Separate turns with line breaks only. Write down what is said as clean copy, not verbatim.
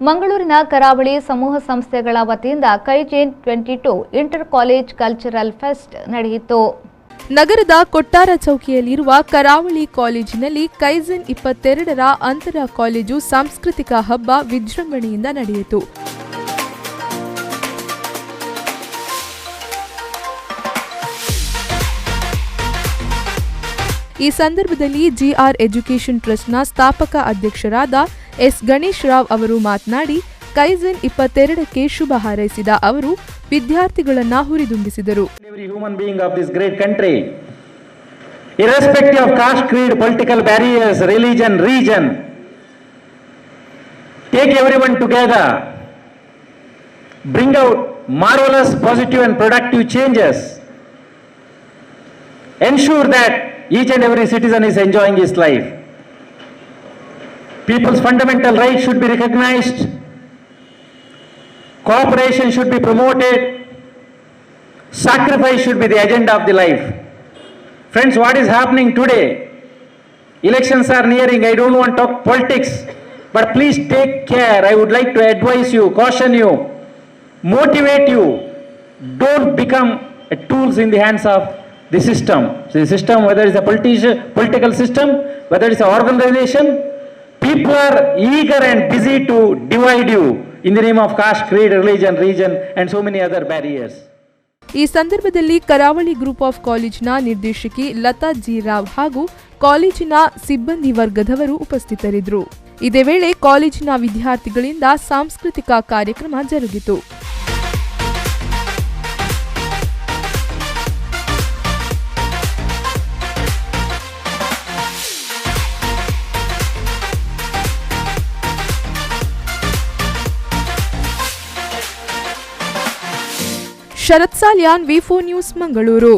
ಮಂಗಳೂರಿನ ಕರಾವಳಿ ಸಮೂಹ ಸಂಸ್ಥೆಗಳ ವತಿಯಿಂದ ಕೈಜೆನ್ 22 ಇಂಟರ್ ಕಾಲೇಜ್ ಕಲ್ಚರಲ್ ಫೆಸ್ಟ್ ನಡೆಯಿತು.
ನಗರದ ಕೊಟ್ಟಾರ ಚೌಕಿಯಲ್ಲಿರುವ ಕರಾವಳಿ ಕಾಲೇಜಿನಲ್ಲಿ ಕೈಜೆನ್ 22ರ ಅಂತರ ಕಾಲೇಜು ಸಾಂಸ್ಕೃತಿಕ ಹಬ್ಬ ವಿಜೃಂಭಣೆಯಿಂದ ನಡೆಯಿತು. ಈ ಸಂದರ್ಭದಲ್ಲಿ ಜಿಆರ್ ಎಜುಕೇಷನ್ ಟ್ರಸ್ಟ್ನ ಸ್ಥಾಪಕ ಅಧ್ಯಕ್ಷರಾದ ಎಸ್ ಗಣೇಶ್ ರಾವ್ ಅವರು ಮಾತನಾಡಿ ಕೈಜೆನ್ 22ಕ್ಕೆ ಶುಭ ಹಾರೈಸಿದ ಅವರು ವಿದ್ಯಾರ್ಥಿಗಳನ್ನು ಹುರಿದುಂಬಿಸಿದರು.
Irrespective of caste, creed, political barriers, religion, region, take everyone together, bring out marvelous, positive and productive changes, ensure that each and every citizen is enjoying his life. People's fundamental rights should be recognized, cooperation should be promoted, sacrifice should be the agenda of the life. Friends, what is happening today? Elections are nearing. I don't want to talk politics, but please take care. I would like to advise you, caution you, motivate you. Don't become tools in the hands of the system. So the system, whether it's a political system, whether it's an organization, people are eager and busy to divide you in the name of caste, creed, religion, region, and so many other barriers.
ಈ ಸಂದರ್ಭದಲ್ಲಿ ಕರಾವಳಿ group of ಕಾಲೇಜಿನ ನಿರ್ದೇಶಕಿ Lata G Rao ಹಾಗೂ ಕಾಲೇಜಿನ ಸಿಬ್ಬಂದಿ ವರ್ಗದವರು ಉಪಸ್ಥಿತರಿದ್ದರು. ಇದೇ ವೇಳೆ ಕಾಲೇಜಿನ ವಿದ್ಯಾರ್ಥಿಗಳಿಂದ ಸಾಂಸ್ಕೃತಿಕ ಕಾರ್ಯಕ್ರಮ ಜರುಗಿತು. ಶರತ್ ಸಾಲ್ಯಾನ್, ವಿ4 ನ್ಯೂಸ್, ಮಂಗಳೂರು.